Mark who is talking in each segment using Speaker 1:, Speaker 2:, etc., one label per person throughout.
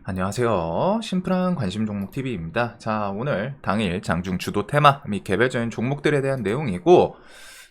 Speaker 1: 안녕하세요. 심플한 관심 종목 TV입니다. 자, 오늘 당일 장중 주도 테마 및 개별적인 종목들에 대한 내용이고,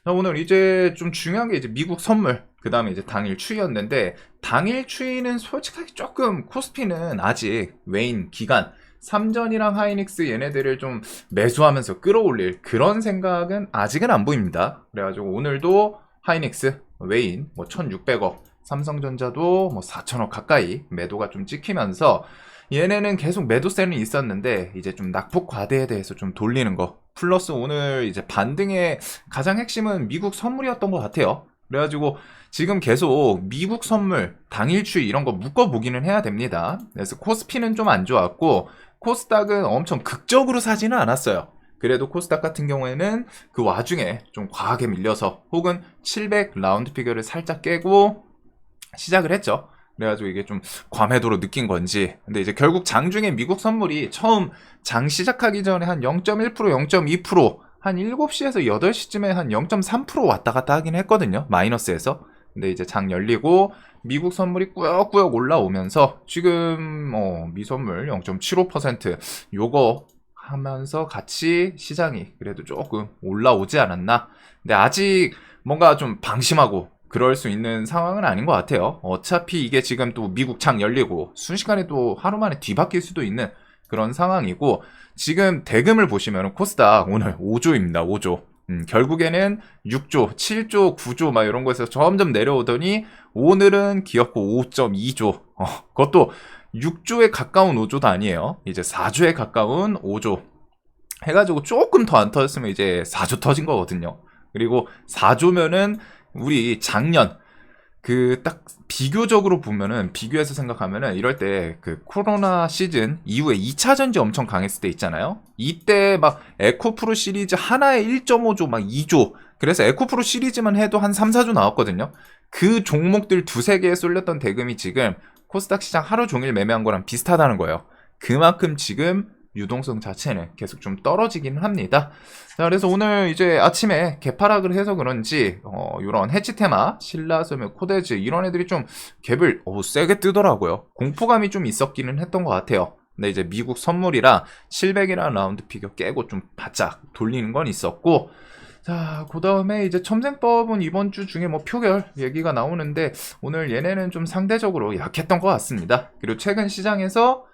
Speaker 1: 자, 오늘 이제 좀 중요한 게 이제 미국 선물, 그 다음에 이제 당일 추이였는데, 당일 추이는 솔직하게 조금 코스피는 아직 웨인 기간, 삼전이랑 하이닉스 얘네들을 좀 매수하면서 끌어올릴 그런 생각은 아직은 안 보입니다. 그래가지고 오늘도 하이닉스, 웨인, 뭐 1600억, 삼성전자도 뭐 4천억 가까이 매도가 좀 찍히면서 얘네는 계속 매도세는 있었는데 이제 좀 낙폭 과대에 대해서 좀 돌리는 거 플러스 오늘 이제 반등의 가장 핵심은 미국 선물이었던 것 같아요. 그래가지고 지금 계속 미국 선물 당일 추이 이런 거 묶어보기는 해야 됩니다. 그래서 코스피는 좀 안 좋았고 코스닥은 엄청 극적으로 사지는 않았어요. 그래도 코스닥 같은 경우에는 그 와중에 좀 과하게 밀려서 혹은 700 라운드 피겨를 살짝 깨고 시작을 했죠. 그래가지고 이게 좀 과매도로 느낀 건지. 근데 이제 결국 장중에 미국 선물이 처음 장 시작하기 전에 한 0.1%, 0.2%, 한 7시에서 8시쯤에 한 0.3% 왔다 갔다 하긴 했거든요. 마이너스에서. 근데 이제 장 열리고 미국 선물이 꾸역꾸역 올라오면서 지금 미선물 0.75% 요거 하면서 같이 시장이 그래도 조금 올라오지 않았나. 근데 아직 뭔가 좀 방심하고 그럴 수 있는 상황은 아닌 것 같아요. 어차피 이게 지금 또 미국 장 열리고 순식간에 또 하루 만에 뒤바뀔 수도 있는 그런 상황이고 지금 대금을 보시면 코스닥 오늘 5조입니다. 5조. 결국에는 6조, 7조, 9조 막 이런 거에서 점점 내려오더니 오늘은 기업고 5.2조. 그것도 6조에 가까운 5조도 아니에요. 이제 4조에 가까운 5조. 해가지고 조금 더 안 터졌으면 이제 4조 터진 거거든요. 그리고 4조면은 우리 작년 그 딱 비교적으로 보면은 비교해서 생각하면은 이럴 때 그 코로나 시즌 이후에 2차 전지 엄청 강했을 때 있잖아요. 이때 막 에코프로 시리즈 하나에 1.5조 막 2조 그래서 에코프로 시리즈만 해도 한 3, 4조 나왔거든요. 그 종목들 두세 개에 쏠렸던 대금이 지금 코스닥 시장 하루 종일 매매한 거랑 비슷하다는 거예요. 그만큼 지금 유동성 자체는 계속 좀 떨어지기는 합니다. 자, 그래서 오늘 이제 아침에 개파락을 해서 그런지 이런 해치 테마, 신라섬유, 코데즈 이런 애들이 좀 갭을 세게 뜨더라고요. 공포감이 좀 있었기는 했던 것 같아요. 근데 이제 미국 선물이라 700이라는 라운드 피겨 깨고 좀 바짝 돌리는 건 있었고, 자, 그 다음에 이제 첨생법은 이번 주 중에 뭐 표결 얘기가 나오는데 오늘 얘네는 좀 상대적으로 약했던 것 같습니다. 그리고 최근 시장에서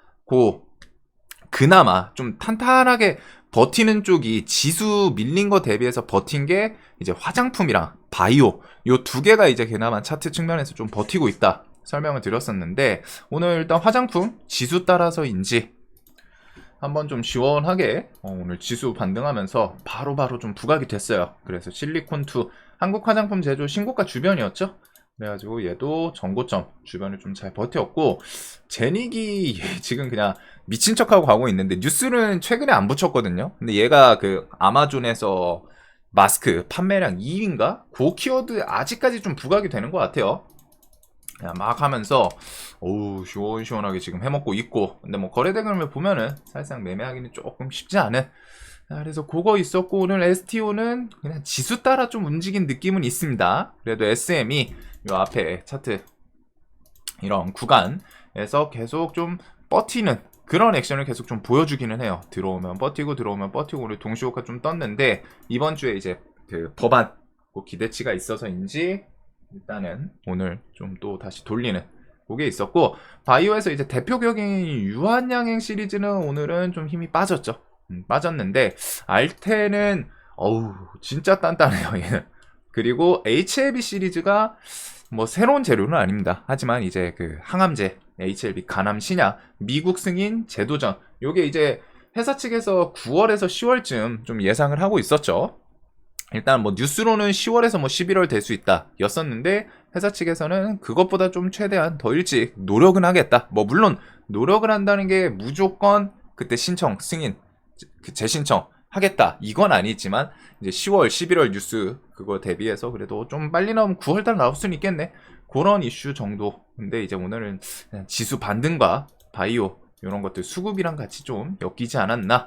Speaker 1: 그나마 좀 탄탄하게 버티는 쪽이 지수 밀린 거 대비해서 버틴 게 이제 화장품이랑 바이오 요 두 개가 이제 그나마 차트 측면에서 좀 버티고 있다 설명을 드렸었는데 오늘 일단 화장품 지수 따라서인지 한번 좀 시원하게 오늘 지수 반등하면서 바로바로 좀 부각이 됐어요. 그래서 실리콘2 한국 화장품 제조 신고가 주변이었죠. 그래가지고 얘도 전고점 주변을 좀 잘 버텼고 제닉이 지금 그냥 미친 척하고 가고 있는데 뉴스는 최근에 안 붙였거든요. 근데 얘가 그 아마존에서 마스크 판매량 2위인가? 그 키워드 아직까지 좀 부각이 되는 것 같아요. 그냥 막 하면서 시원시원하게 지금 해먹고 있고 근데 뭐 거래대금을 보면은 사실상 매매하기는 조금 쉽지 않은 그래서 그거 있었고 오늘 STO는 그냥 지수 따라 좀 움직인 느낌은 있습니다. 그래도 SM이 요 앞에 차트 이런 구간에서 계속 좀 버티는 그런 액션을 계속 좀 보여주기는 해요. 들어오면 버티고 들어오면 버티고 우리 동시호가 좀 떴는데 이번 주에 이제 그 법안 그 기대치가 있어서인지 일단은 오늘 좀 또 다시 돌리는 그게 있었고 바이오에서 이제 대표격인 유한양행 시리즈는 오늘은 좀 힘이 빠졌죠. 빠졌는데 알테는 진짜 단단해요 얘는. 그리고 HLB 시리즈가 뭐 새로운 재료는 아닙니다. 하지만 이제 그 항암제 HLB 간암 신약 미국 승인 재도전 요게 이제 회사 측에서 9월에서 10월쯤 좀 예상을 하고 있었죠. 일단 뭐 뉴스로는 10월에서 뭐 11월 될 수 있다 였었는데 회사 측에서는 그것보다 좀 최대한 더 일찍 노력은 하겠다. 뭐 물론 노력을 한다는 게 무조건 그때 신청 승인 재신청 하겠다 이건 아니지만 이제 10월 11월 뉴스 그거 대비해서 그래도 좀 빨리 나오면 9월달 나올 수는 있겠네 그런 이슈 정도. 근데 이제 오늘은 그냥 지수 반등과 바이오 이런 것들 수급이랑 같이 좀 엮이지 않았나.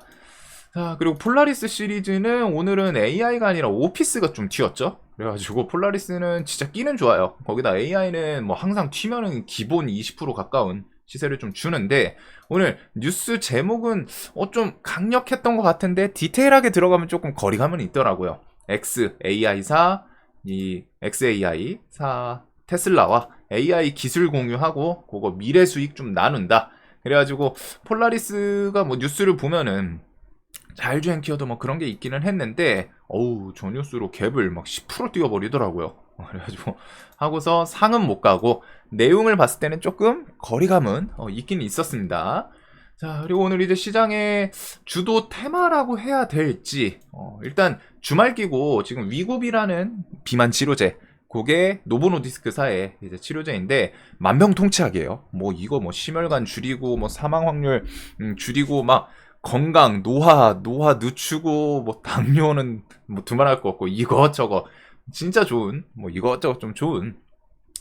Speaker 1: 자, 그리고 폴라리스 시리즈는 오늘은 AI가 아니라 오피스가 좀 튀었죠. 그래가지고 폴라리스는 진짜 끼는 좋아요. 거기다 AI는 뭐 항상 튀면은 기본 20% 가까운 시세를 좀 주는데, 오늘 뉴스 제목은 좀 강력했던 것 같은데 디테일하게 들어가면 조금 거리감은 있더라고요. XAI사, 이 XAI사 테슬라와 AI 기술 공유하고 그거 미래 수익 좀 나눈다. 그래가지고 폴라리스가 뭐 뉴스를 보면은 자율주행 키워드 뭐 그런 게 있기는 했는데, 어우, 저 뉴스로 갭을 막 10% 뛰어버리더라고요. 그래가지고 하고서 상은 못 가고, 내용을 봤을 때는 조금 거리감은 있긴 있었습니다. 자, 그리고 오늘 이제 시장의 주도 테마라고 해야 될지, 일단 주말 끼고 지금 위고비라는 비만 치료제, 그게 노보노디스크사의 이제 치료제인데 만병통치약이에요. 뭐 이거 뭐 심혈관 줄이고 뭐 사망 확률 줄이고 막 건강, 노화 늦추고 뭐 당뇨는 뭐 두말할 거 없고 이것저것 진짜 좋은, 뭐 이것저것 좀 좋은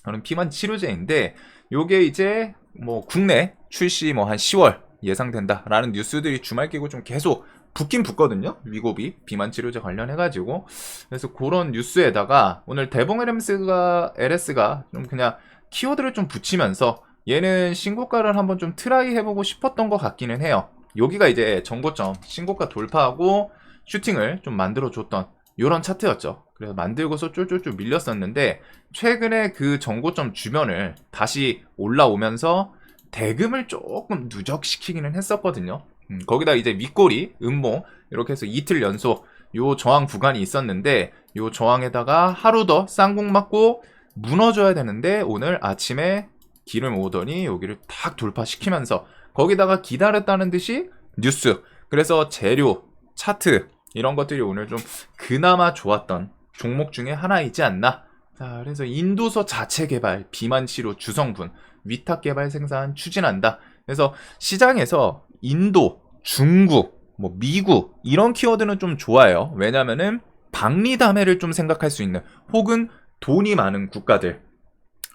Speaker 1: 그런 비만 치료제인데, 요게 이제 뭐 국내 출시 뭐 한 10월 예상된다라는 뉴스들이 주말 끼고 좀 계속 붙긴 붙거든요. 위고비 비만 치료제 관련해가지고. 그래서 그런 뉴스에다가 오늘 대봉 LS가 좀 그냥 키워드를 좀 붙이면서 얘는 신고가를 한번 좀 트라이 해보고 싶었던 것 같기는 해요. 여기가 이제 정고점 신고가 돌파하고 슈팅을 좀 만들어줬던 요런 차트였죠. 그래서 만들고서 쫄쫄쫄 밀렸었는데, 최근에 그 정고점 주변을 다시 올라오면서 대금을 조금 누적시키기는 했었거든요. 거기다 이제 윗꼬리, 음봉 이렇게 해서 이틀 연속 요 저항 구간이 있었는데, 요 저항에다가 하루 더 쌍공 맞고 무너져야 되는데 오늘 아침에 길을 모으더니 여기를 탁 돌파시키면서, 거기다가 기다렸다는 듯이 뉴스, 그래서 재료, 차트 이런 것들이 오늘 좀 그나마 좋았던 종목 중에 하나이지 않나. 자, 그래서 인도서 자체 개발, 비만 치료 주성분, 위탁 개발 생산 추진한다. 그래서 시장에서 인도, 중국, 뭐 미국 이런 키워드는 좀 좋아요. 왜냐면은 박리담회를 좀 생각할 수 있는, 혹은 돈이 많은 국가들,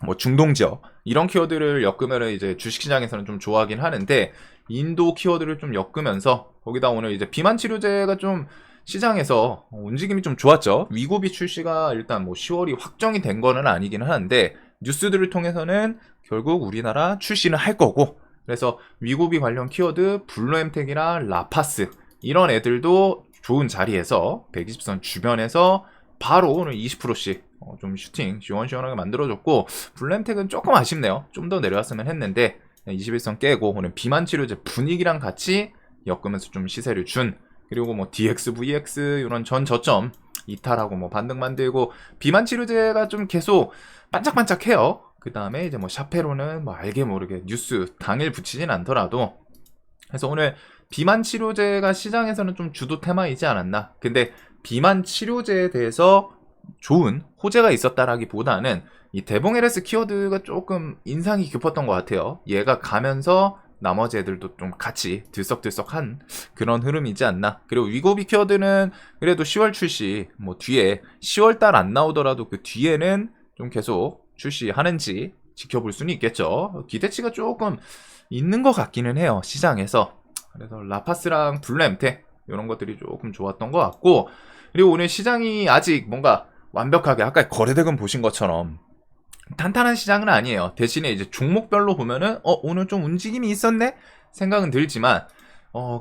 Speaker 1: 뭐 중동 지역 이런 키워드를 엮으면 이제 주식시장에서는 좀 좋아하긴 하는데, 인도 키워드를 좀 엮으면서 거기다 오늘 이제 비만 치료제가 좀 시장에서 움직임이 좀 좋았죠. 위고비 출시가 일단 뭐 10월이 확정이 된 거는 아니긴 하는데, 뉴스들을 통해서는 결국 우리나라 출시는 할 거고, 그래서 위고비 관련 키워드 블루엠텍이나 라파스 이런 애들도 좋은 자리에서 120선 주변에서 바로 오늘 20%씩 좀 슈팅 시원시원하게 만들어줬고, 블루엠텍은 조금 아쉽네요. 좀 더 내려왔으면 했는데 21선 깨고 오늘 비만 치료제 분위기랑 같이 엮으면서 좀 시세를 준, 그리고 뭐 DX, VX 이런 전 저점 이탈하고 뭐 반등 만들고, 비만 치료제가 좀 계속 반짝반짝해요. 그 다음에 이제 뭐 샤페로는 뭐 알게 모르게 뉴스 당일 붙이진 않더라도, 그래서 오늘 비만 치료제가 시장에서는 좀 주도 테마이지 않았나. 근데 비만 치료제에 대해서 좋은 호재가 있었다라기보다는 이 대봉 LS 키워드가 조금 인상이 깊었던 것 같아요. 얘가 가면서 나머지 애들도 좀 같이 들썩들썩한 그런 흐름이지 않나. 그리고 위고비 키워드는 그래도 10월 출시, 뭐 뒤에 10월달 안 나오더라도 그 뒤에는 좀 계속 출시하는지 지켜볼 수는 있겠죠. 기대치가 조금 있는 것 같기는 해요, 시장에서. 그래서 라파스랑 블루엠텍 이런 것들이 조금 좋았던 것 같고, 그리고 오늘 시장이 아직 뭔가 완벽하게 아까 거래대금 보신 것처럼 탄탄한 시장은 아니에요. 대신에 이제 종목별로 보면은 오늘 좀 움직임이 있었네 생각은 들지만,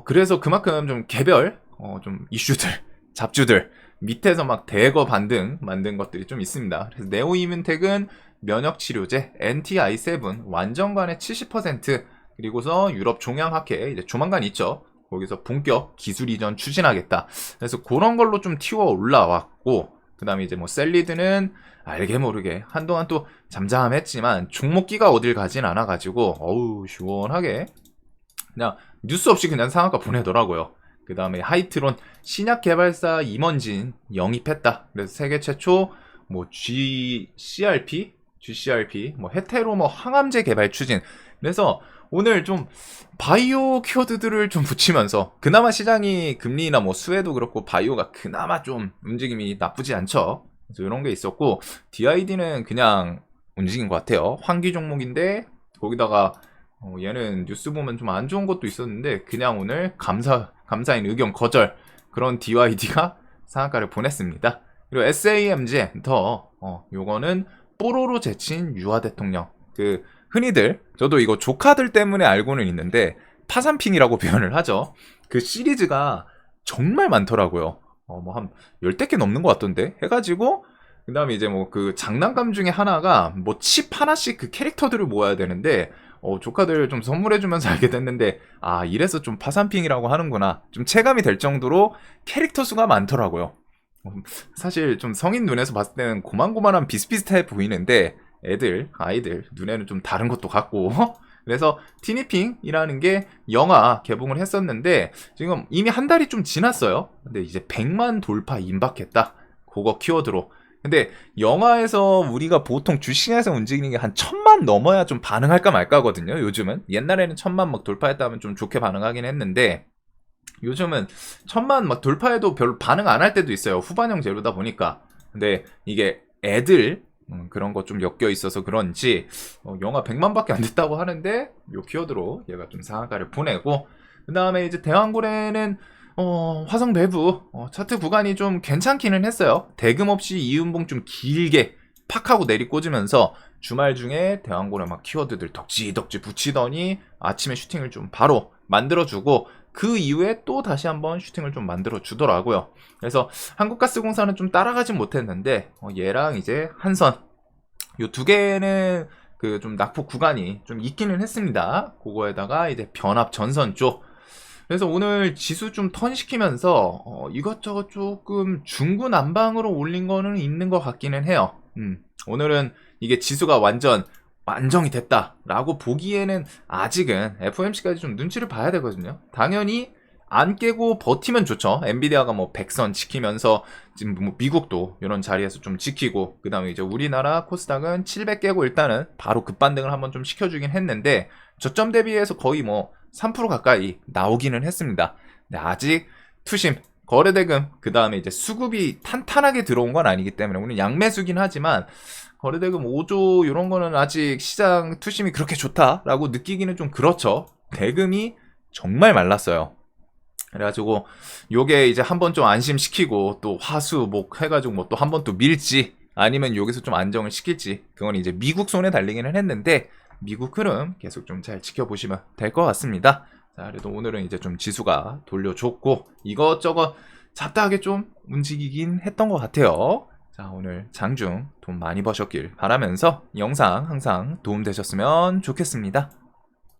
Speaker 1: 그래서 그만큼 좀 개별 좀 이슈들, 잡주들 밑에서 막 대거 반등 만든 것들이 좀 있습니다. 그래서 네오이문텍은 면역치료제 NTI7 완전관의 70%, 그리고서 유럽 종양학회 이제 조만간 있죠. 거기서 본격 기술 이전 추진하겠다. 그래서 그런 걸로 좀 튀어 올라왔고, 그 다음에 이제 뭐 셀리드는 알게 모르게 한동안 또 잠잠했지만 종목기가 어딜 가진 않아가지고 어우 시원하게 그냥 뉴스 없이 그냥 상한가 보내더라고요. 그 다음에 하이트론 신약 개발사 임원진 영입했다. 그래서 세계 최초 뭐 GCRP 뭐 헤테로머 항암제 개발 추진. 그래서 오늘 좀 바이오 키워드들을 좀 붙이면서, 그나마 시장이 금리나 뭐 수혜도 그렇고 바이오가 그나마 좀 움직임이 나쁘지 않죠. 그래서 이런 게 있었고, DID는 그냥 움직인 것 같아요. 환기 종목인데 거기다가 얘는 뉴스 보면 좀 안 좋은 것도 있었는데 그냥 오늘 감사인 의견 거절, 그런 DYD가 상한가를 보냈습니다. 그리고 SAMG 더 요거는 뽀로로 제친 유아 대통령, 그 흔히들 저도 이거 조카들 때문에 알고는 있는데 파산핑이라고 표현을 하죠. 그 시리즈가 정말 많더라고요. 뭐 한 10개 넘는 것 같던데 해가지고 그 다음에 이제 뭐 그 장난감 중에 하나가 뭐 칩 하나씩 그 캐릭터들을 모아야 되는데 조카들 좀 선물해주면서 알게 됐는데 아 이래서 좀 파산핑이라고 하는구나 좀 체감이 될 정도로 캐릭터 수가 많더라고요. 사실 좀 성인 눈에서 봤을 때는 고만고만한 비슷비슷해 보이는데 아이들 눈에는 좀 다른 것도 같고 그래서 티니핑이라는 게 영화 개봉을 했었는데 지금 이미 한 달이 좀 지났어요. 근데 이제 100만 돌파 임박했다. 그거 키워드로. 근데 영화에서 우리가 보통 주식에서 움직이는 게 한 1000만 넘어야 좀 반응할까 말까거든요. 요즘은 옛날에는 1000만 막 돌파했다면 좀 좋게 반응하긴 했는데 요즘은 1000만 막 돌파해도 별로 반응 안 할 때도 있어요. 후반형 재료다 보니까. 근데 이게 애들 그런 거 좀 엮여 있어서 그런지 영화 100만밖에 안 됐다고 하는데 요 키워드로 얘가 좀 상한가를 보내고 그 다음에 이제 대왕고래는 화성 배부 차트 구간이 좀 괜찮기는 했어요. 대금 없이 이음봉 좀 길게 팍 하고 내리꽂으면서 주말 중에 대왕고래 막 키워드들 덕지덕지 붙이더니 아침에 슈팅을 좀 바로 만들어주고 그 이후에 또 다시 한번 슈팅을 좀 만들어 주더라고요. 그래서 한국가스공사는 좀 따라가진 못했는데 얘랑 이제 한선 요 두 개는 그 좀 낙폭 구간이 좀 있기는 했습니다. 그거에다가 이제 변압 전선 쪽. 그래서 오늘 지수 좀 턴시키면서 이것저것 조금 중구난방으로 올린 거는 있는 것 같기는 해요. 오늘은 이게 지수가 완전 안정이 됐다라고 보기에는 아직은 FOMC까지 좀 눈치를 봐야 되거든요. 당연히 안 깨고 버티면 좋죠. 엔비디아가 뭐 100선 지키면서 지금 뭐 미국도 이런 자리에서 좀 지키고 그 다음에 이제 우리나라 코스닥은 700 깨고 일단은 바로 급반등을 한번 좀 시켜주긴 했는데 저점 대비해서 거의 뭐 3% 가까이 나오기는 했습니다. 근데 아직 투심 거래대금 그 다음에 이제 수급이 탄탄하게 들어온 건 아니기 때문에 오늘 양매수긴 하지만 거래대금 5조 이런 거는 아직 시장 투심이 그렇게 좋다라고 느끼기는 좀 그렇죠. 대금이 정말 말랐어요. 그래가지고 요게 이제 한번 좀 안심시키고 또 화수목 해가지고 뭐 또 한 번 또 밀지 아니면 여기서 좀 안정을 시킬지 그건 이제 미국 손에 달리기는 했는데 미국 흐름 계속 좀 잘 지켜보시면 될 것 같습니다. 자, 그래도 오늘은 이제 좀 지수가 돌려줬고 이것저것 잡다하게 좀 움직이긴 했던 것 같아요. 자, 오늘 장중 돈 많이 버셨길 바라면서 영상 항상 도움되셨으면 좋겠습니다.